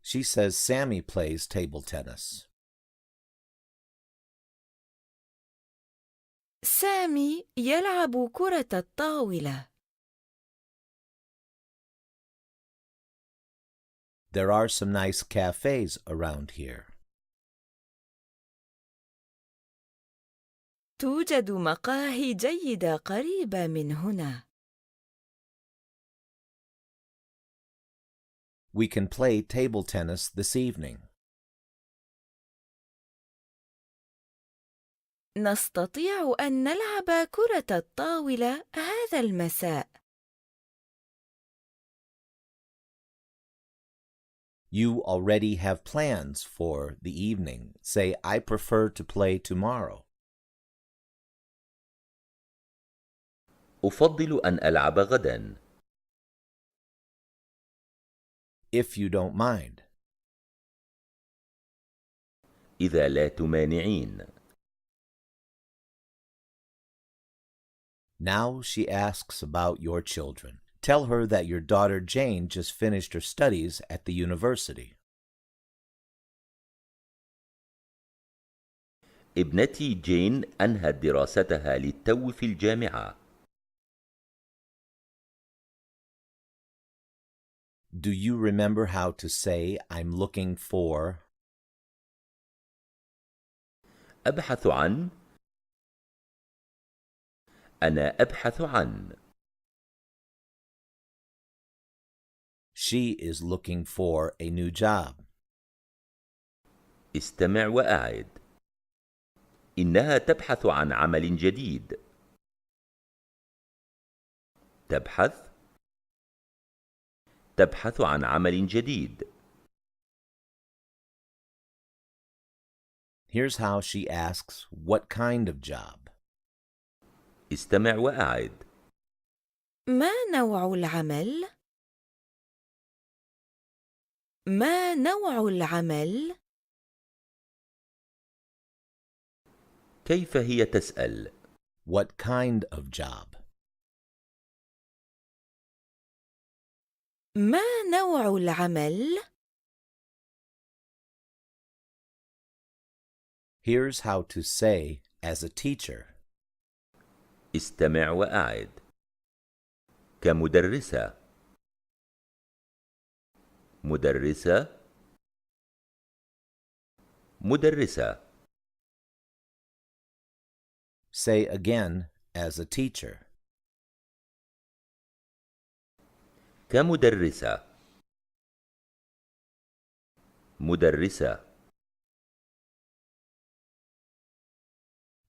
She says Sammy plays table tennis. سامي يلعب كرة الطاولة. There are some nice cafes around here. توجد مقاهي جيدة قريبة من هنا. We can play table tennis this evening. نستطيع أن نلعب كرة الطاولة هذا المساء. You already have plans for the evening. Say, I prefer to play tomorrow. أفضل أن ألعب غداً. If you don't mind. إذا لا تمانعين. Now she asks about your children. Tell her that your daughter Jane just finished her studies at the university. ابنتي جين أنهت دراستها للتو في الجامعة. Do you remember how to say I'm looking for? أبحث عن. أنا أبحث عن. She is looking for a new job. استمع وأعد. إنها تبحث عن عمل جديد. تبحث عن عمل جديد. Here's how she asks what kind of job. استمع وأعد. ما نوع العمل؟ ما نوع العمل؟ كيف هي تسأل؟ What kind of job? ما نوع العمل؟ Here's how to say as a teacher. استمع وأعد. كمدرسة. مدرسة. مدرسة. Say again as a teacher. كمدرسة. مدرسة.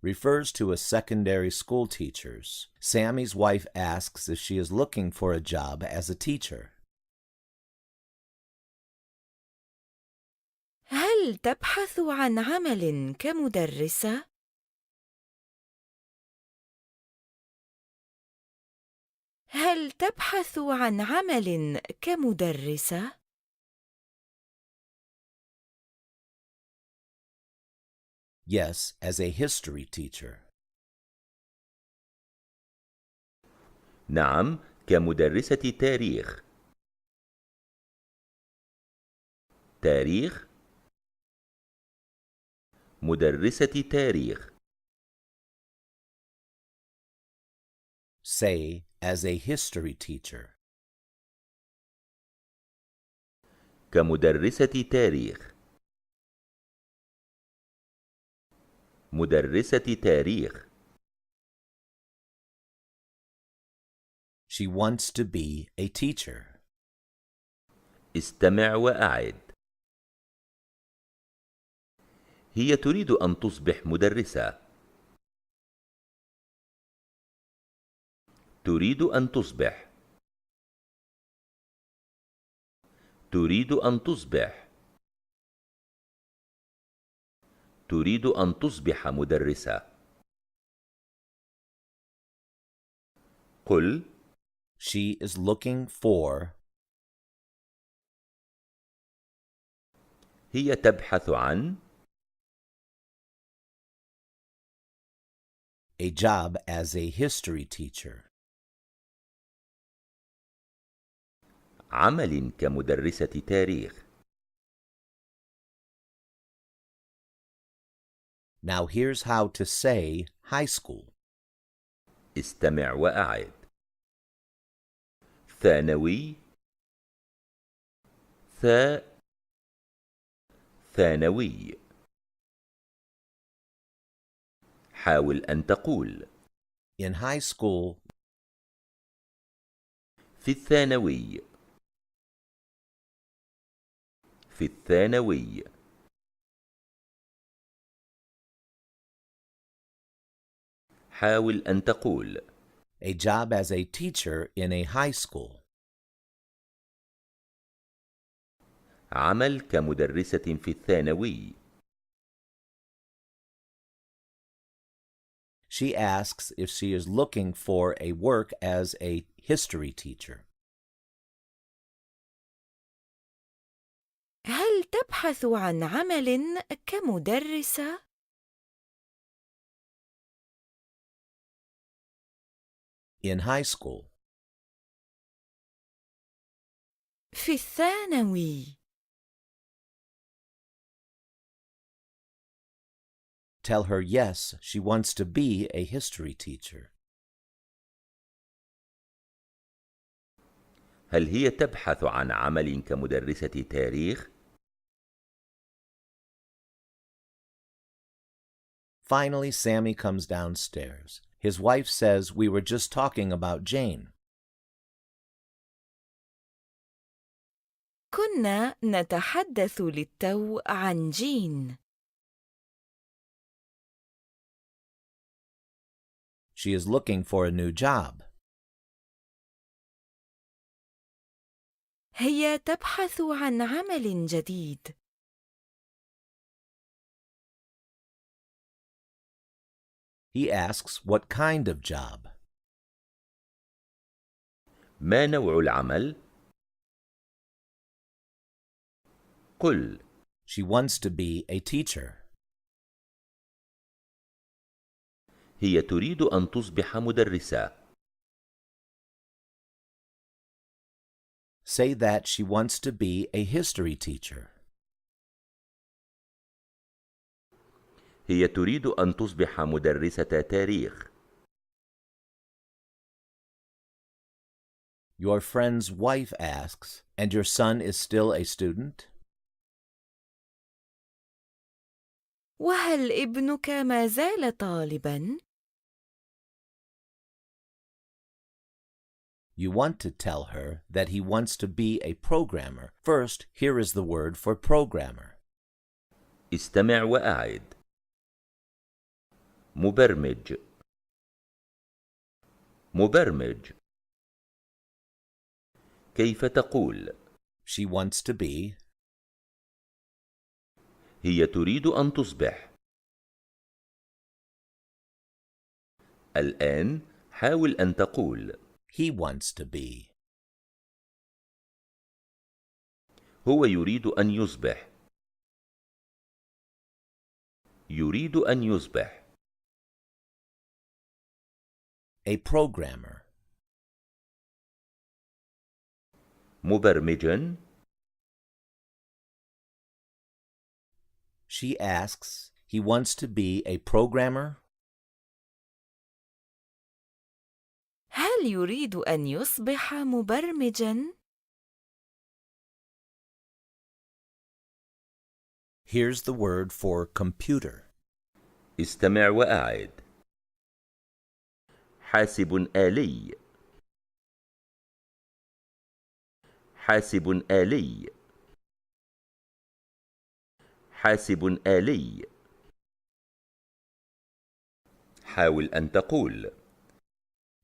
Refers to a secondary school teachers. Sammy's wife asks if she is looking for a job as a teacher. هل تبحث عن عمل كمدرسة؟ هل تبحث عن عمل كمدرسة؟ Yes, as a history teacher. نعم، كمدرسة تاريخ. تاريخ. مدرسة تاريخ. Say as a history teacher. كمدرسة تاريخ. مدرسة تاريخ. She wants to be a teacher. استمع وأعد. هي تريد أن تصبح مدرسة. تريد أن تصبح. تريد أن تصبح. تريد أن تصبح مدرسة. قل. She is looking for. هي تبحث عن. A job as a history teacher. عمل كمدرسة تاريخ. Now here's how to say high school. استمع وأعد. ثانوي. ثانوي. حاول أن تقول In high school, في الثانوي. في الثانوي. حاول أن تقول a job as a teacher in a high school. عمل كمدرسة في الثانوي. She asks if she is looking for a work as a history teacher. هل تبحث عن عمل كمدرسة؟ In high school, في الثانوي. tell her yes, she wants to be a history teacher. هل هي تبحث عن عمل كمدرسة تاريخ؟ Finally, Sammy comes downstairs. His wife says, "We were just talking about Jane." كنا نتحدث للتو عن جين. She is looking for a new job. هي تبحث عن عمل جديد. He asks what kind of job. ما نوع العمل؟ قل She wants to be a teacher. هي تريد أن تصبح مدرسة. Say that she wants to be a history teacher. هي تريد أن تصبح مدرسة تاريخ. Your friend's wife asks, "And your son is still a student?" وهل ابنك ما زال طالباً؟ You want to tell her that he wants to be a programmer. First, here is the word for programmer. استمع وأعد. مبرمج. مبرمج. كيف تقول؟ She wants to be. هي تريد أن تصبح. الآن حاول أن تقول He wants to be. هو يريد أن يصبح. يريد أن يصبح. A programmer. مبرمجاً. She asks, he wants to be a programmer? هل يريد أن يصبح مبرمجاً؟ Here's the word for computer. استمع وأعد. حاسب آلي. حاسب آلي. حاسب آلي. حاول أن تقول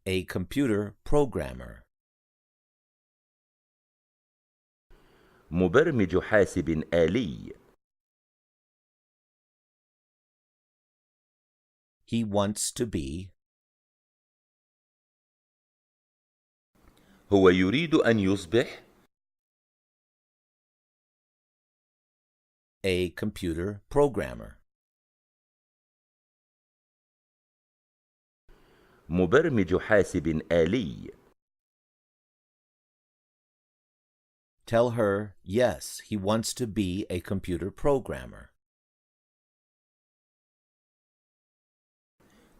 A computer programmer. مبرمج حاسب آلي. He wants to be. هو يريد أن يصبح. A computer programmer. مبرمج حاسب آلي. Tell her, yes, he wants to be a computer programmer.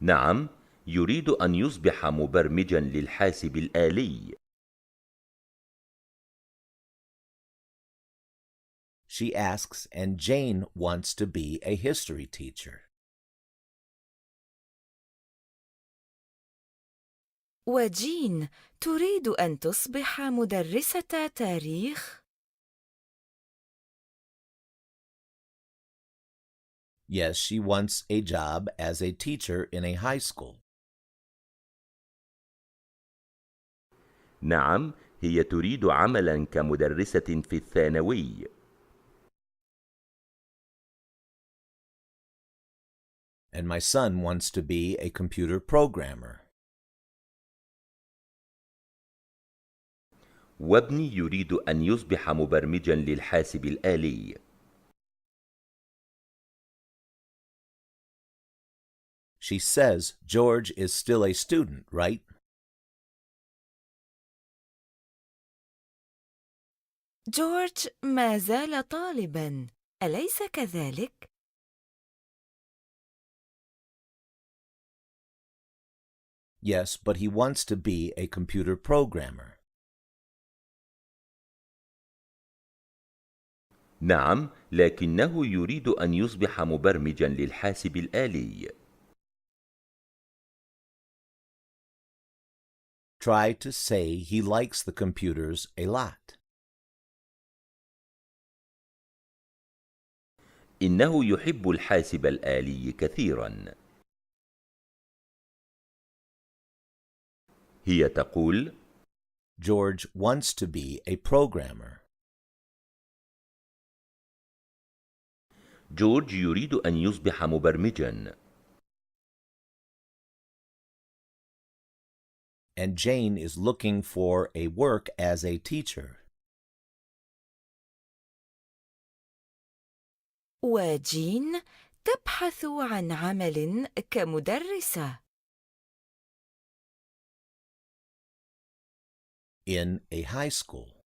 نعم، يريد أن يصبح مبرمجا للحاسب الآلي. She asks, and Jane wants to be a history teacher. وجين تريد أن تصبح مدرسة تاريخ. Yes, she wants a job as a teacher in a high school. نعم، هي تريد عملا كمدرسة في الثانوي. And my son wants to be a computer programmer. وابني يريد أن يصبح مبرمجا للحاسب الآلي. She says George is still a student, right? جورج ما زال طالباً، أليس كذلك؟ Yes, but he wants to be a computer programmer. نعم، لكنه يريد أن يصبح مبرمجا للحاسب الآلي. Try to say he likes the computers a lot. إنه يحب الحاسب الآلي كثيرا. هي تقول: George wants to be a programmer. جورج يريد أن يصبح مبرمجا. And Jane is looking for a work as a teacher. وجين تبحث عن عمل كمدرسة. In a high school.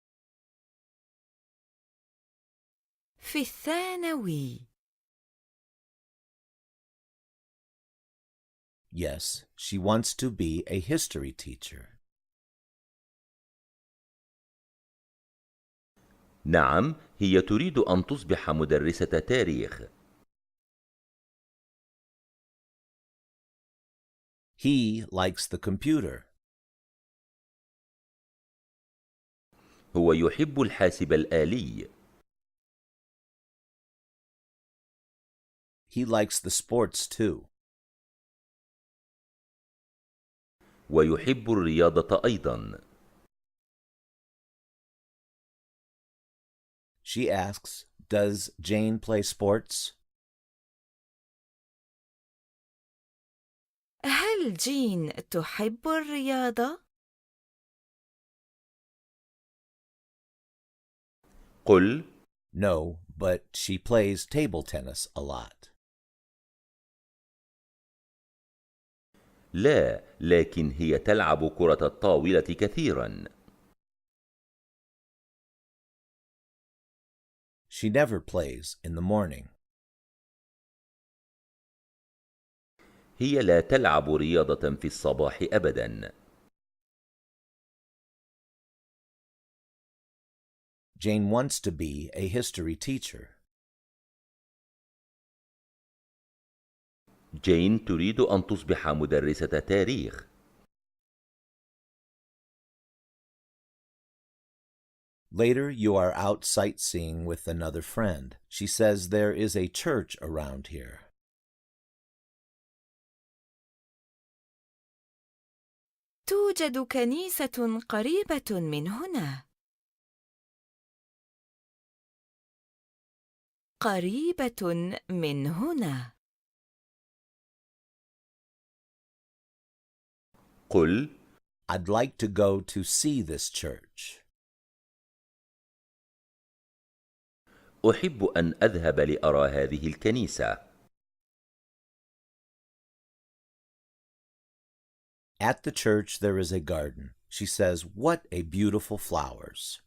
في الثانوي. Yes, she wants to be a history teacher. نعم، هي تريد أن تصبح مدرسة تاريخ. He likes the computer. هو يحب الحاسب الآلي. He likes the sports too. ويحب الرياضة أيضا. She asks, does Jane play sports? هل جين تحب الرياضة؟ قل: No, but she plays table tennis a lot. لا، لكن هي تلعب كرة الطاولة كثيرا. She never plays in the morning. هي لا تلعب رياضة في الصباح أبدا. Jane wants to be a history teacher. جين تريد أن تصبح مدرسة تاريخ. Later, you are out sightseeing with another friend. She says there is a church around here. توجد كنيسة قريبة من هنا. قريبة من هنا. قل: I'd like to go to see this church. أحب أن أذهب لأرى هذه الكنيسة. At the church there is a garden. She says, what a beautiful flowers.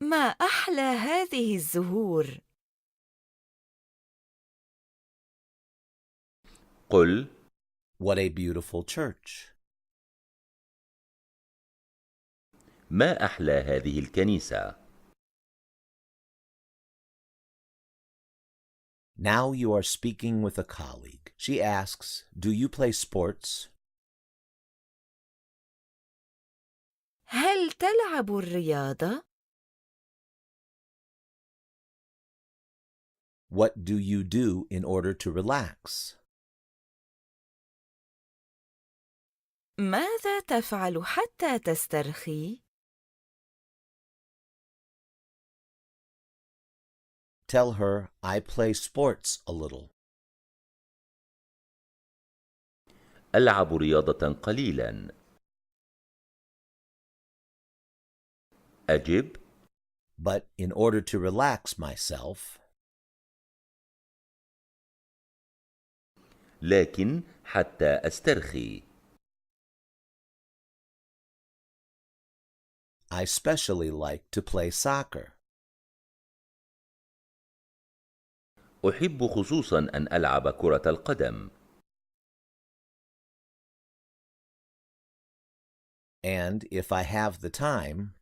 ما أحلى هذه الزهور. قل: What a beautiful church. ما أحلى هذه الكنيسة. Now you are speaking with a colleague. She asks, do you play sports? هل تلعب الرياضة؟ What do you do in order to relax? ماذا تفعل حتى تسترخي؟ Tell her, I play sports a little. ألعب رياضة قليلا. أجب: But in order to relax myself, لكن حتى أسترخي. I especially like to play soccer. أحب خصوصا أن ألعب كرة القدم. And if I have the time,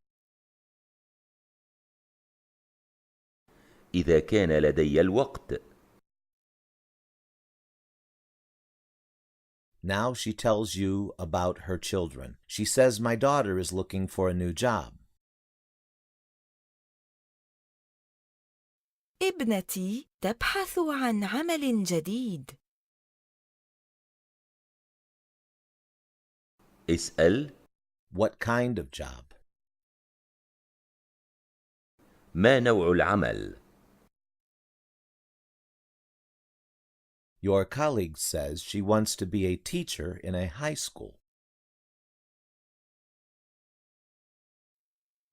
إذا كان لدي الوقت. now she tells you about her children. She says, my daughter is looking for a new job. ابنتي تبحث عن عمل جديد. اسأل: What kind of job? ما نوع العمل؟ Your colleague says she wants to be a teacher in a high school.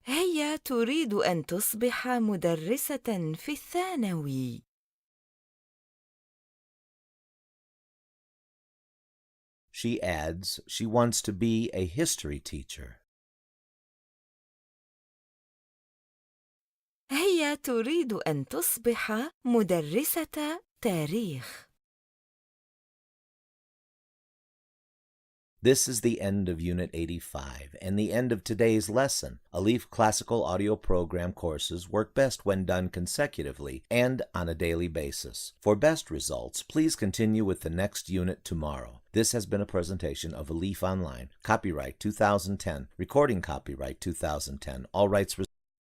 هي تريد أن تصبح مدرسة في الثانوي. She adds she wants to be a history teacher. هي تريد أن تصبح مدرسة تاريخ. This is the end of Unit 85 and the end of today's lesson. Alif classical audio program courses work best when done consecutively and on a daily basis. For best results, please continue with the next unit tomorrow. This has been a presentation of Alif Online. Copyright 2010. Recording copyright 2010. All rights reserved.